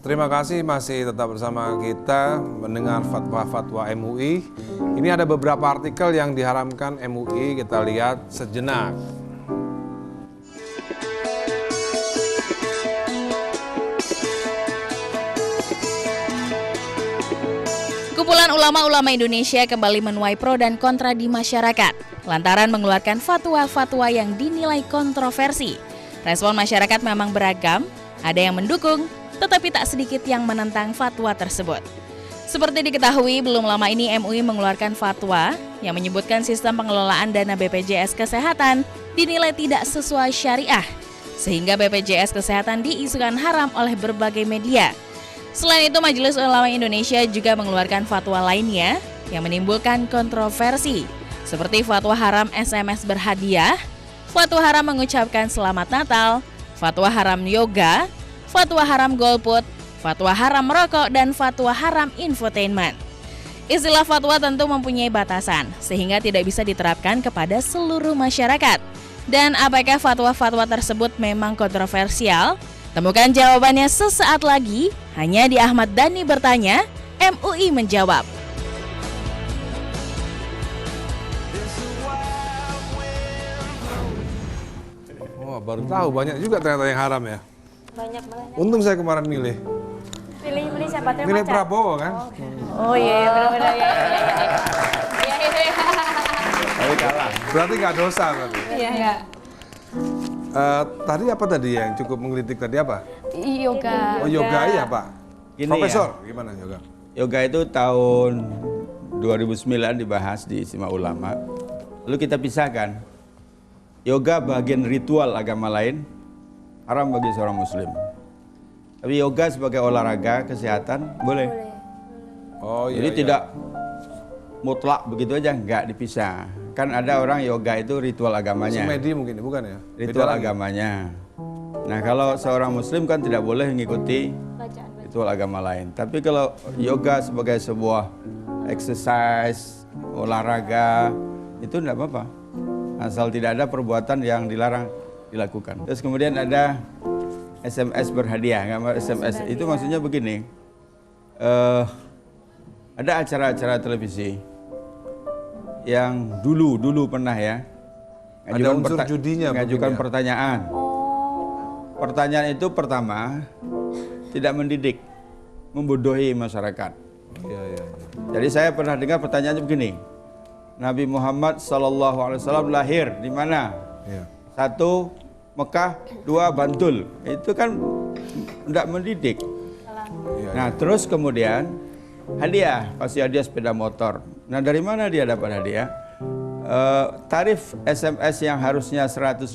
Terima kasih masih tetap bersama kita mendengar fatwa-fatwa MUI. Ini ada beberapa artikel yang diharamkan MUI, kita lihat sejenak. Kumpulan ulama-ulama Indonesia kembali menuai pro dan kontra di masyarakat lantaran mengeluarkan fatwa-fatwa yang dinilai kontroversi. Respon masyarakat memang beragam, ada yang mendukung, tetapi tak sedikit yang menentang fatwa tersebut. Seperti diketahui, belum lama ini MUI mengeluarkan fatwa yang menyebutkan sistem pengelolaan dana BPJS Kesehatan dinilai tidak sesuai syariah, sehingga BPJS Kesehatan diisukan haram oleh berbagai media. Selain itu, Majelis Ulama Indonesia juga mengeluarkan fatwa lainnya yang menimbulkan kontroversi, seperti fatwa haram SMS berhadiah, fatwa haram mengucapkan selamat Natal, fatwa haram yoga, fatwa haram golput, fatwa haram merokok, dan fatwa haram infotainment. Istilah fatwa tentu mempunyai batasan, sehingga tidak bisa diterapkan kepada seluruh masyarakat. Dan apakah fatwa-fatwa tersebut memang kontroversial? Temukan jawabannya sesaat lagi, hanya di Ahmad Dhani Bertanya, MUI Menjawab. Oh, baru tahu banyak juga ternyata yang haram ya. Banyak banget. Untung saya kemarin milih. Pilih siapa tuh? Milih Prabowo kan? Oh iya, benar-benar ya. Tapi kalah. Berarti nggak dosa berarti. Iya. Tadi apa tadi yang cukup menggelitik tadi apa? Yoga. Oh yoga iya Pak. Gini Profesor, gimana yoga? Yoga itu tahun 2009 dibahas di Istimewa Ulama. Lalu kita pisahkan. Yoga bagian ritual agama lain, haram bagi seorang muslim. Tapi yoga sebagai olahraga, kesehatan, boleh. Oh iya. Jadi iya. tidak mutlak begitu aja, nggak dipisah. Kan ada orang yoga itu ritual agamanya. Semedi mungkin, bukan ya? Ritual Beda lagi. agamanya. Nah kalau seorang muslim kan tidak boleh mengikuti ritual agama lain. Tapi kalau yoga sebagai sebuah exercise, olahraga, itu tidak apa-apa. Asal tidak ada perbuatan yang dilarang dilakukan. Terus kemudian ada SMS berhadiah. SMS itu maksudnya begini. Ada acara-acara televisi yang dulu pernah ya. Ada unsur judinya. Mengajukan ya? pertanyaan. Pertanyaan itu pertama tidak mendidik, membodohi masyarakat. Iya. Jadi saya pernah dengar pertanyaannya begini. Nabi Muhammad SAW lahir di mana? Iya. 1 Mekah, 2 Bantul. Itu kan tidak mendidik. Iya. Nah, terus kemudian hadiah, kasih hadiah sepeda motor. Nah, dari mana dia dapat hadiah? Tarif SMS yang harusnya 150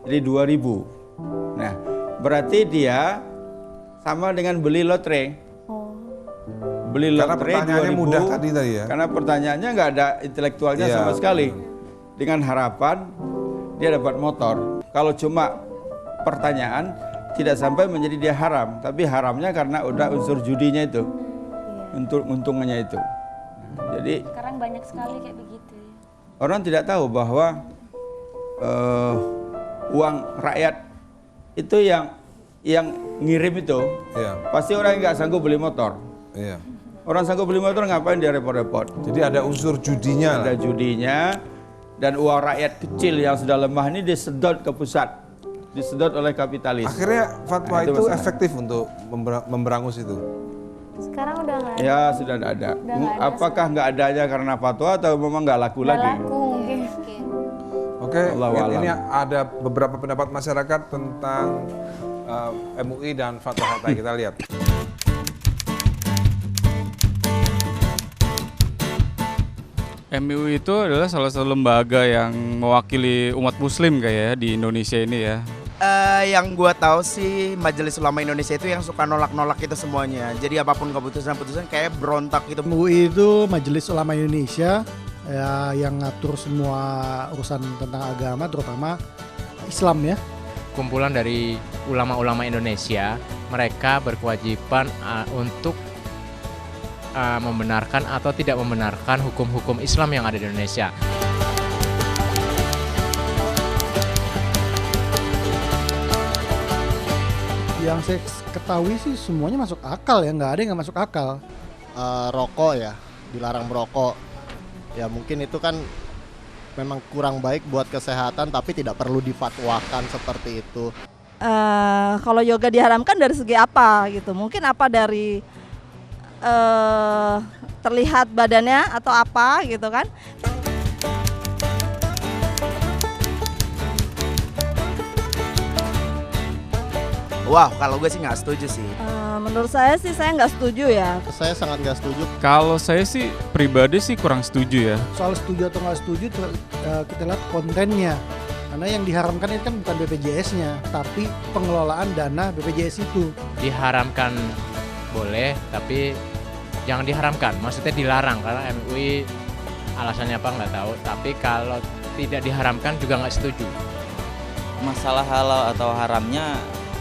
jadi 2.000. Nah, berarti dia sama dengan beli lotre. Beli Karena lotre pertanyaannya 2.000, mudah tadi ya. karena pertanyaannya nggak ada intelektualnya Iya, sama sekali. betul. Dengan harapan dia dapat motor. Kalau cuma pertanyaan tidak sampai menjadi dia haram, tapi haramnya karena udah unsur judinya itu, untungannya itu. Nah, jadi Sekarang banyak sekali kayak begitu ya. orang tidak tahu bahwa uang rakyat itu yang ngirim itu Iya. pasti orang yang nggak sanggup beli motor. Iya. Orang sanggup beli motor ngapain dia repot-repot? Jadi ada unsur judinya. Ada judinya, dan uang rakyat kecil yang sudah lemah ini disedot ke pusat, disedot oleh kapitalis. Akhirnya fatwa Nah, itu itu masalah. efektif untuk memberangus itu. Sekarang udah nggak ada. Ya sudah tidak ada. Udah nggak ada Apakah nggak ada aja karena fatwa atau memang nggak laku Nggak lagi? laku mungkin. Oke, Allahu ini alam. ada beberapa pendapat masyarakat tentang MUI dan fatwa-fatwa kita lihat. MUI itu adalah salah satu lembaga yang mewakili umat muslim kayaknya di Indonesia ini ya. Yang gua tahu sih Majelis Ulama Indonesia itu yang suka nolak-nolak itu semuanya. Jadi apapun keputusan-keputusan kayak berontak gitu. MUI itu Majelis Ulama Indonesia ya, yang ngatur semua urusan tentang agama, terutama Islam ya. Kumpulan dari ulama-ulama Indonesia, mereka berkewajiban untuk membenarkan atau tidak membenarkan hukum-hukum Islam yang ada di Indonesia. Yang saya ketahui sih semuanya masuk akal ya, nggak ada yang nggak masuk akal. Rokok ya, dilarang merokok. Ya mungkin itu kan memang kurang baik buat kesehatan, tapi tidak perlu difatwakan seperti itu. Kalau yoga diharamkan dari segi apa gitu? Mungkin apa dari terlihat badannya atau apa gitu kan? Wow, kalau gue sih nggak setuju sih. Menurut saya sih saya nggak setuju ya. Saya sangat nggak setuju. Kalau saya sih pribadi sih kurang setuju ya. Soal setuju atau nggak setuju, kita lihat kontennya. Karena yang diharamkan itu kan bukan BPJS-nya, tapi pengelolaan dana BPJS itu. Diharamkan boleh, tapi jangan diharamkan. Maksudnya dilarang, karena MUI alasannya apa nggak tahu. Tapi kalau tidak diharamkan juga nggak setuju. Masalah halal atau haramnya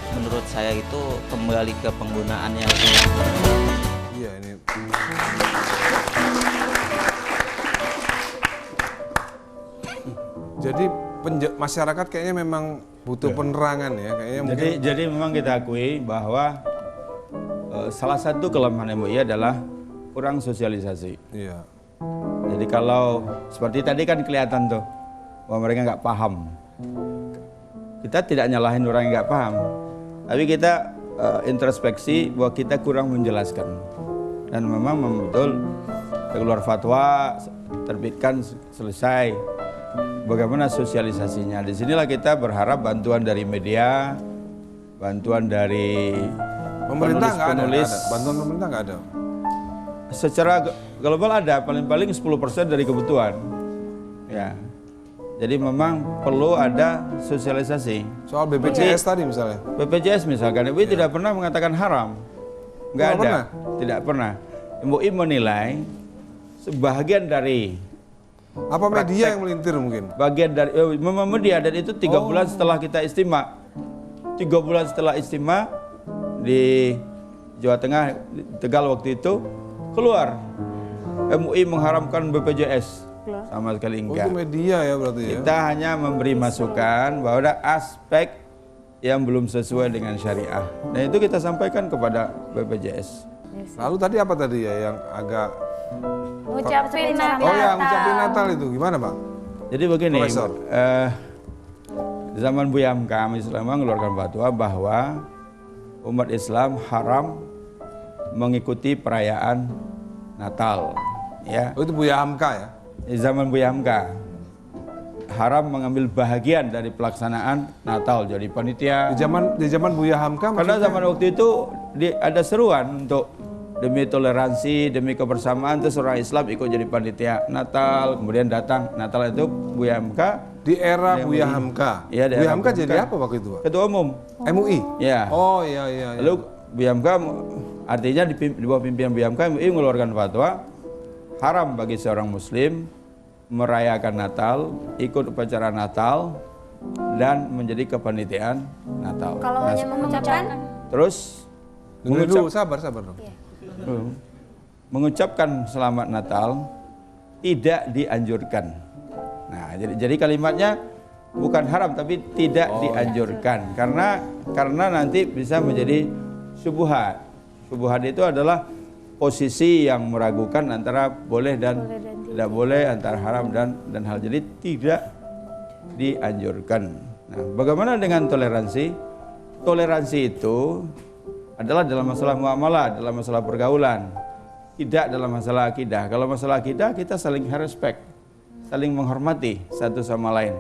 menurut saya itu kembali ke penggunaannya. Iya ini. Jadi masyarakat kayaknya memang butuh penerangan ya. Kayaknya Jadi memang kita akui bahwa salah satu kelemahan MUI adalah kurang sosialisasi. Iya. Jadi kalau seperti tadi kan kelihatan tuh bahwa mereka nggak paham. Kita tidak nyalahin orang yang nggak paham, tapi kita introspeksi bahwa kita kurang menjelaskan. Dan memang betul keluar fatwa, terbitkan, selesai. Bagaimana sosialisasinya? Disinilah kita berharap bantuan dari media, bantuan dari pemerintah nggak ada, penulis. bantuan pemerintah nggak ada. Secara global ada, paling-paling 10% dari kebutuhan. Ya. Jadi memang perlu ada sosialisasi. Soal BPJS tadi misalnya. BPJS misalkan, MUI tidak pernah mengatakan haram. Nggak ada. Pernah? Tidak pernah. MUI menilai sebagian dari apa media yang melintir mungkin? Bagian dari memang media, dan itu 3 bulan setelah kita istimewa. 3 bulan setelah istimewa di Jawa Tengah, di Tegal waktu itu keluar MUI mengharamkan BPJS. Sama sekali enggak. Itu media ya berarti ya. Kita hanya memberi masukan bahwa ada aspek yang belum sesuai dengan syariah. Dan itu kita sampaikan kepada BPJS. Lalu tadi apa tadi ya yang agak Ngucapin Natal. Oh ya, ngucapin Natal itu gimana Pak? Jadi begini, Profesor. di zaman Buya Hamka, Islam mengeluarkan fatwa bahwa umat Islam haram mengikuti perayaan Natal. Ya. Oh itu Buya Hamka ya? Di zaman Buya Hamka haram mengambil bahagian dari pelaksanaan Natal jadi panitia. Di zaman Buya Hamka karena maksudnya? zaman waktu itu ada seruan untuk demi toleransi, demi kebersamaan, terus orang Islam ikut jadi panitia Natal, kemudian datang Natal itu Buya Hamka. Di era Buya Hamka. Iya, Buya Hamka jadi apa waktu itu Pak? Ketua umum. MUI? Ya. Oh iya. Lalu Buya Hamka artinya di bawah pimpinan Buya Hamka, MUI mengeluarkan fatwa haram bagi seorang Muslim merayakan Natal, ikut upacara Natal, dan menjadi kepanitiaan Natal. Kalau hanya mengucapkan, terus Dengar dulu, sabar dong. Mengucapkan selamat Natal tidak dianjurkan. Nah, jadi kalimatnya bukan haram tapi tidak dianjurkan karena nanti bisa menjadi syubhat. Syubhat itu adalah posisi yang meragukan antara boleh dan tidak boleh, antara haram dan hal, jadi tidak dianjurkan. Nah, bagaimana dengan toleransi? Toleransi itu adalah dalam masalah muamalah, dalam masalah pergaulan, tidak dalam masalah akidah. Kalau masalah akidah kita saling respect, saling menghormati satu sama lain.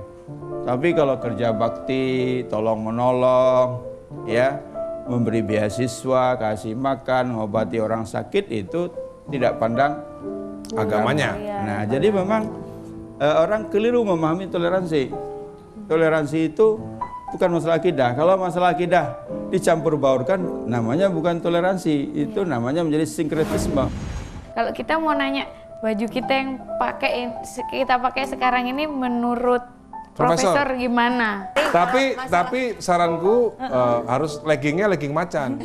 Tapi kalau kerja bakti, tolong menolong, ya, memberi beasiswa, kasih makan, mengobati orang sakit, itu tidak pandang agamanya. Nah, jadi memang orang keliru memahami toleransi. Toleransi itu bukan masalah akidah. Kalau masalah akidah dicampur baurkan, namanya bukan toleransi, itu namanya menjadi sinkretisme. kalau kita mau nanya baju kita yang kita pakai sekarang ini menurut Profesor gimana? Tapi saranku harus leggingnya legging macan.